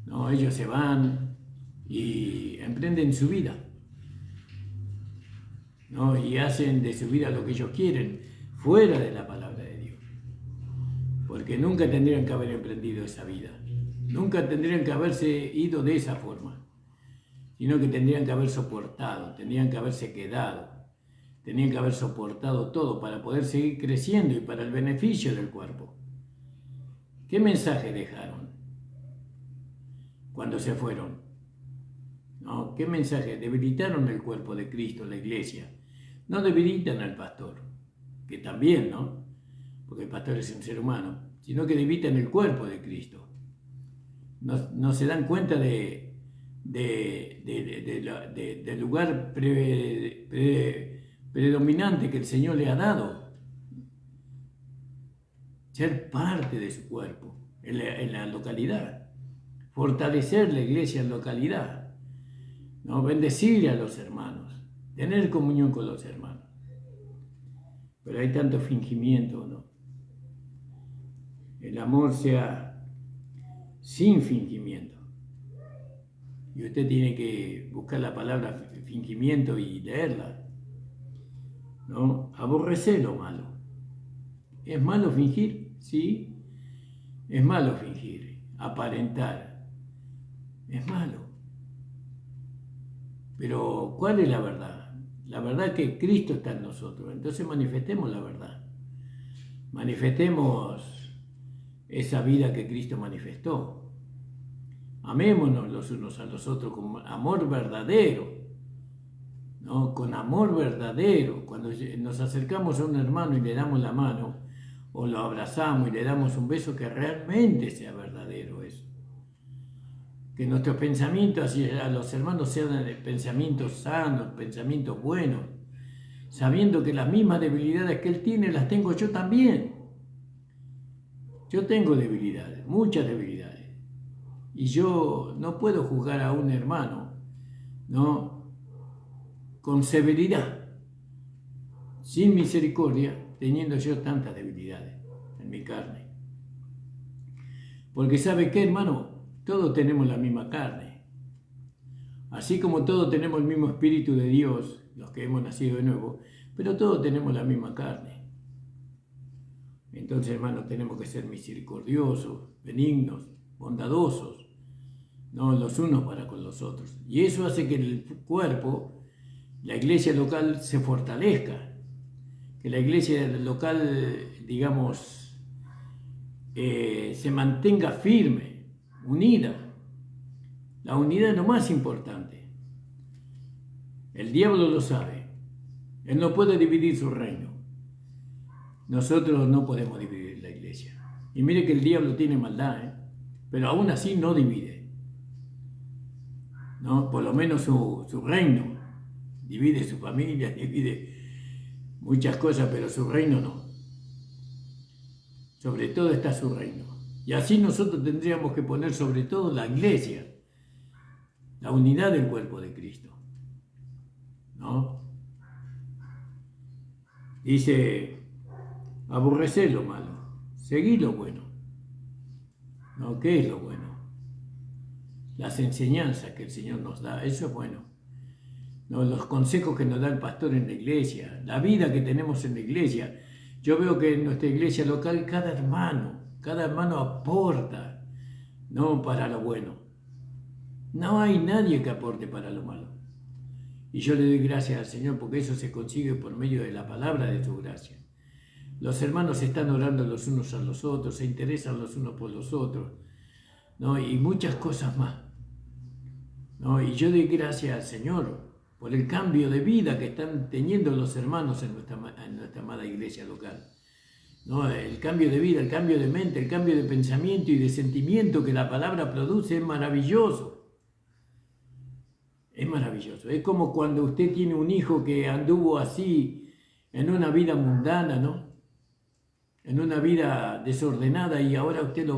Speaker 2: No, ellos se van y emprenden su vida, ¿no? Y hacen de su vida lo que ellos quieren, fuera de la palabra de Dios. Porque nunca tendrían que haber emprendido esa vida. Nunca tendrían que haberse ido de esa forma. Sino que tendrían que haber soportado, tendrían que haberse quedado, tenían que haber soportado todo para poder seguir creciendo y para el beneficio del cuerpo. ¿Qué mensaje dejaron cuando se fueron? ¿No? ¿Qué mensaje? Debilitaron el cuerpo de Cristo, la iglesia. No debilitan al pastor, que también, ¿no? Porque el pastor es un ser humano, sino que debilitan el cuerpo de Cristo. No se dan cuenta del lugar predominante que el Señor le ha dado. Ser parte de su cuerpo, en la localidad. Fortalecer la iglesia en localidad, ¿no? Bendecir a los hermanos, tener comunión con los hermanos. Pero hay tanto fingimiento, ¿no? El amor sea sin fingimiento. Y usted tiene que buscar la palabra fingimiento y leerla, ¿no? Aborrecer lo malo. ¿Es malo fingir? Sí. Es malo fingir, aparentar. Es malo. Pero ¿cuál es la verdad? La verdad es que Cristo está en nosotros. Entonces manifestemos la verdad. Manifestemos esa vida que Cristo manifestó. Amémonos los unos a los otros con amor verdadero, ¿no? Con amor verdadero. Cuando nos acercamos a un hermano y le damos la mano, o lo abrazamos y le damos un beso, que realmente sea verdadero eso. Que nuestros pensamientos hacia los hermanos sean pensamientos sanos, pensamientos buenos, sabiendo que las mismas debilidades que él tiene las tengo yo también. Yo tengo debilidades, muchas debilidades. Y yo no puedo juzgar a un hermano, ¿no?, con severidad, sin misericordia, teniendo yo tantas debilidades en mi carne. Porque ¿sabe qué, hermano? Todos tenemos la misma carne. Así como todos tenemos el mismo Espíritu de Dios, los que hemos nacido de nuevo, pero todos tenemos la misma carne. Entonces, hermanos, tenemos que ser misericordiosos, benignos, bondadosos, ¿no?, los unos para con los otros. Y eso hace que el cuerpo, la iglesia local, se fortalezca. Que la iglesia local, digamos, se mantenga firme, unida. La unidad es lo más importante. El diablo lo sabe. Él no puede dividir su reino. Nosotros no podemos dividir la iglesia. Y mire que el diablo tiene maldad, pero aún así no divide, ¿no? Por lo menos su reino. Divide su familia, divide muchas cosas, pero su reino no. Sobre todo está su reino. Y así nosotros tendríamos que poner sobre todo la iglesia, la unidad del cuerpo de Cristo, ¿no? Dice, aborreced lo malo, seguid lo bueno, ¿no? ¿Qué es lo bueno? Las enseñanzas que el Señor nos da, eso es bueno, ¿no? Los consejos que nos da el pastor en la iglesia, la vida que tenemos en la iglesia. Yo veo que en nuestra iglesia local cada hermano aporta, ¿no? Para lo bueno. No hay nadie que aporte para lo malo. Y yo le doy gracias al Señor porque eso se consigue por medio de la palabra de su gracia. Los hermanos están orando los unos a los otros, se interesan los unos por los otros, ¿no? Y muchas cosas más, ¿no? Y yo doy gracias al Señor por el cambio de vida que están teniendo los hermanos en nuestra amada iglesia local, ¿no? El cambio de vida, el cambio de mente, el cambio de pensamiento y de sentimiento que la palabra produce es maravilloso. Es maravilloso. Es como cuando usted tiene un hijo que anduvo así en una vida mundana, ¿no? En una vida desordenada y ahora usted lo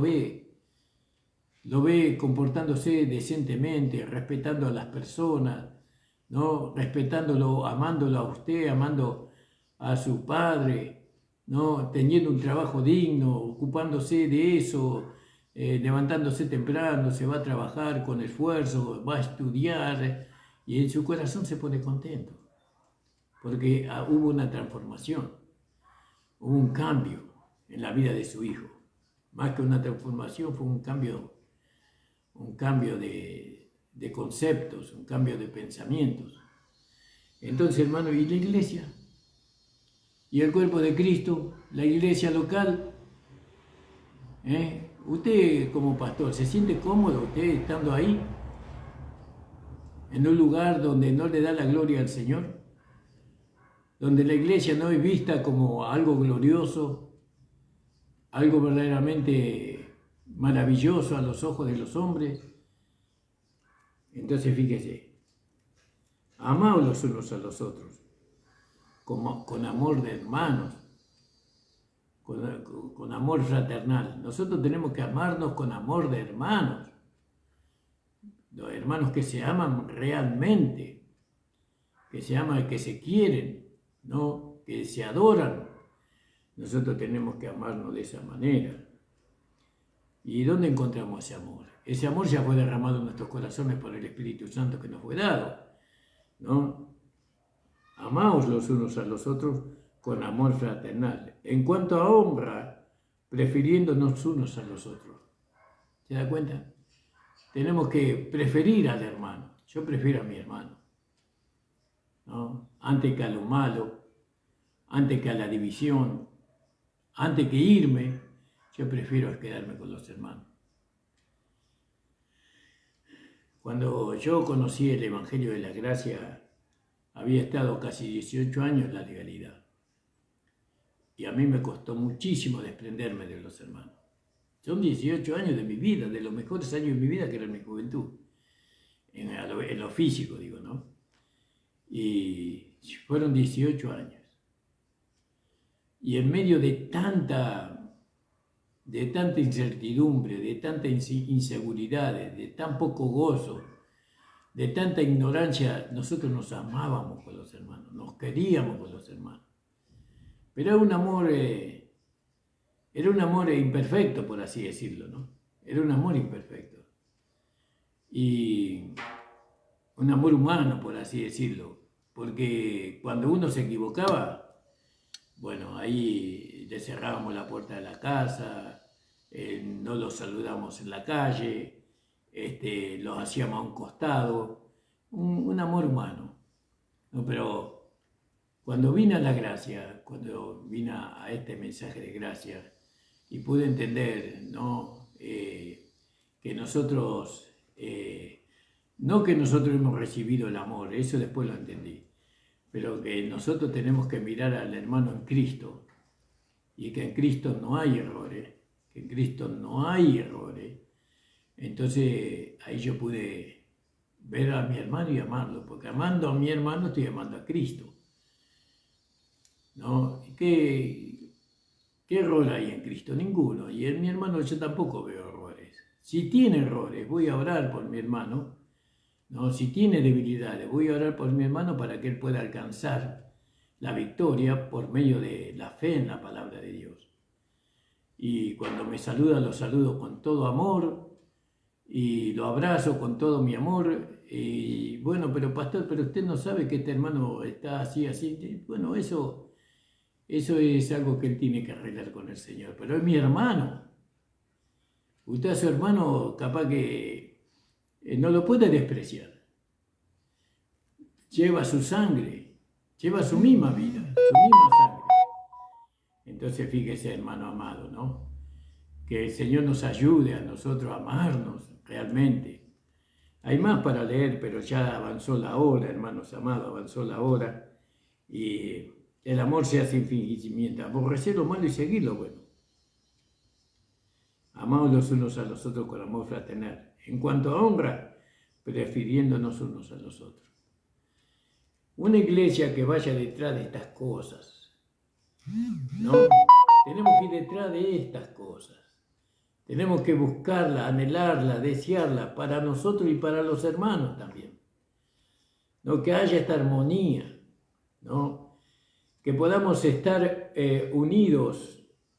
Speaker 2: ve comportándose decentemente, respetando a las personas, ¿no? Respetándolo, amándolo a usted, amando a su padre, ¿no? Teniendo un trabajo digno, ocupándose de eso, levantándose temprano, se va a trabajar con esfuerzo, va a estudiar y en su corazón se pone contento, porque hubo una transformación, hubo un cambio en la vida de su hijo. Más que una transformación, fue un cambio de conceptos, un cambio de pensamientos. Entonces, hermano, ¿y la iglesia? ¿Y el cuerpo de Cristo? ¿La iglesia local? Usted como pastor, ¿se siente cómodo usted estando ahí? En un lugar donde no le da la gloria al Señor, donde la iglesia no es vista como algo glorioso, algo verdaderamente maravilloso a los ojos de los hombres. Entonces fíjese, amaos los unos a los otros, con amor de hermanos, con amor fraternal. Nosotros tenemos que amarnos con amor de hermanos, los hermanos que se aman realmente, que se aman, que se quieren, ¿no? Que se adoran. Nosotros tenemos que amarnos de esa manera. ¿Y dónde encontramos ese amor? Ese amor ya fue derramado en nuestros corazones por el Espíritu Santo que nos fue dado, ¿no? Amaos los unos a los otros con amor fraternal. En cuanto a honra, prefiriéndonos unos a los otros. ¿Se da cuenta? Tenemos que preferir al hermano. Yo prefiero a mi hermano, ¿no? Antes que a lo malo, antes que a la división, antes que irme, yo prefiero quedarme con los hermanos. Cuando yo conocí el Evangelio de la Gracia, había estado casi 18 años en la legalidad. Y a mí me costó muchísimo desprenderme de los hermanos. Son 18 años de mi vida, de los mejores años de mi vida que era mi juventud. En lo físico, digo, ¿no? Y fueron 18 años. Y en medio de tanta incertidumbre, de tanta inseguridad, de tan poco gozo, de tanta ignorancia, nosotros nos amábamos con los hermanos, nos queríamos con los hermanos. Pero era un amor imperfecto, por así decirlo, ¿no? Era un amor imperfecto. Y un amor humano, por así decirlo. Porque cuando uno se equivocaba, bueno, ahí le cerrábamos la puerta de la casa, no los saludamos en la calle, los hacíamos a un costado, un amor humano. ¿No? Pero cuando vino la gracia, cuando vino a este mensaje de gracia, y pude entender, ¿no? Que nosotros, no que nosotros hemos recibido el amor, eso después lo entendí, pero que nosotros tenemos que mirar al hermano en Cristo, y que en Cristo no hay errores, que en Cristo no hay errores. Entonces ahí yo pude ver a mi hermano y amarlo, porque amando a mi hermano estoy amando a Cristo, ¿no? ¿Qué error hay en Cristo? Ninguno. Y en mi hermano yo tampoco veo errores. Si tiene errores, voy a orar por mi hermano ¿no? Si tiene debilidades, voy a orar por mi hermano para que él pueda alcanzar la victoria por medio de la fe en la palabra de Dios. Y cuando me saluda, lo saludo con todo amor y lo abrazo con todo mi amor. Y bueno, pero pastor, pero usted no sabe que este hermano está así, así. Bueno, eso es algo que él tiene que arreglar con el Señor, pero es mi hermano. Usted a su hermano capaz que no lo puede despreciar. Lleva su sangre, lleva su misma vida, su misma sangre. Entonces fíjese, hermano amado, ¿no? Que el Señor nos ayude a nosotros a amarnos realmente. Hay más para leer, pero ya avanzó la hora, hermanos amados, avanzó la hora. Y el amor se hace sin fingimiento. Aborrecer lo malo y seguir lo bueno. Amaos los unos a los otros con amor fraternal. En cuanto a honra, prefiriéndonos unos a los otros. Una iglesia que vaya detrás de estas cosas, ¿no? Tenemos que ir detrás de estas cosas. Tenemos que buscarla, anhelarla, desearla para nosotros y para los hermanos también. ¿No? Que haya esta armonía, ¿no? Que podamos estar unidos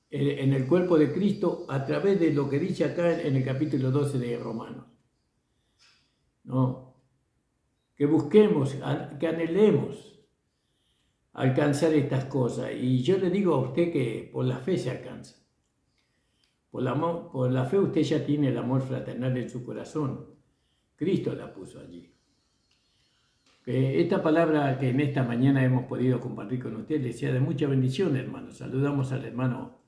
Speaker 2: en el cuerpo de Cristo a través de lo que dice acá en el capítulo 12 de Romanos, ¿no? Que busquemos, que anhelemos alcanzar estas cosas. Y yo le digo a usted que por la fe se alcanza. Por la fe usted ya tiene el amor fraternal en su corazón. Cristo la puso allí. Esta palabra que en esta mañana hemos podido compartir con usted les sea de mucha bendición, hermanos. Saludamos al hermano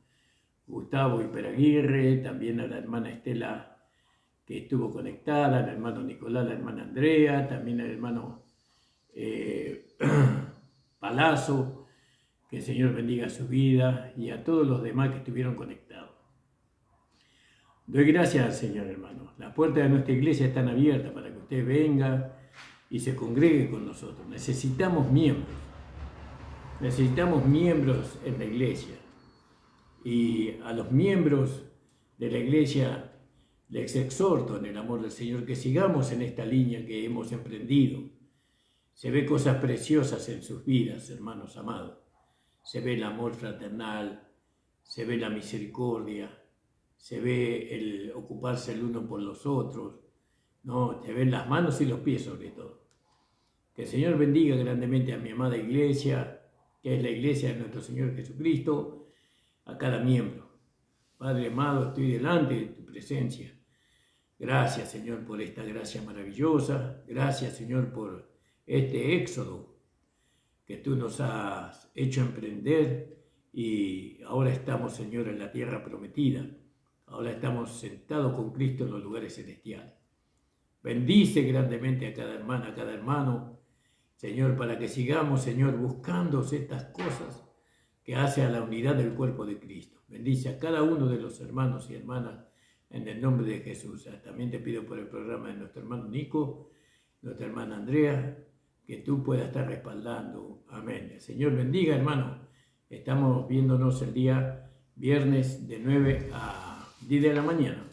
Speaker 2: Gustavo Iperaguirre, también a la hermana Estela que estuvo conectada, al hermano Nicolás, la hermana Andrea, también al hermano Palazzo, que el Señor bendiga su vida, y a todos los demás que estuvieron conectados. Doy gracias al Señor, hermano. Las puertas de nuestra iglesia están abiertas para que usted venga y se congregue con nosotros. Necesitamos miembros en la iglesia. Y a los miembros de la iglesia les exhorto en el amor del Señor que sigamos en esta línea que hemos emprendido. Se ve cosas preciosas en sus vidas, hermanos amados. Se ve el amor fraternal, se ve la misericordia, se ve el ocuparse el uno por los otros, ¿no? Se ven las manos y los pies sobre todo. Que el Señor bendiga grandemente a mi amada iglesia, que es la iglesia de nuestro Señor Jesucristo, a cada miembro. Padre amado, estoy delante de tu presencia. Gracias, Señor, por esta gracia maravillosa. Gracias, Señor, por este éxodo que tú nos has hecho emprender, y ahora estamos, Señor, en la tierra prometida. Ahora estamos sentados con Cristo en los lugares celestiales. Bendice grandemente a cada hermana, a cada hermano, Señor, para que sigamos, Señor, buscando estas cosas que hace a la unidad del cuerpo de Cristo. Bendice a cada uno de los hermanos y hermanas en el nombre de Jesús. También te pido por el programa de nuestro hermano Nico, nuestra hermana Andrea, que tú puedas estar respaldando. Amén. El Señor bendiga, hermano. Estamos viéndonos el día viernes de 9 a 10 de la mañana.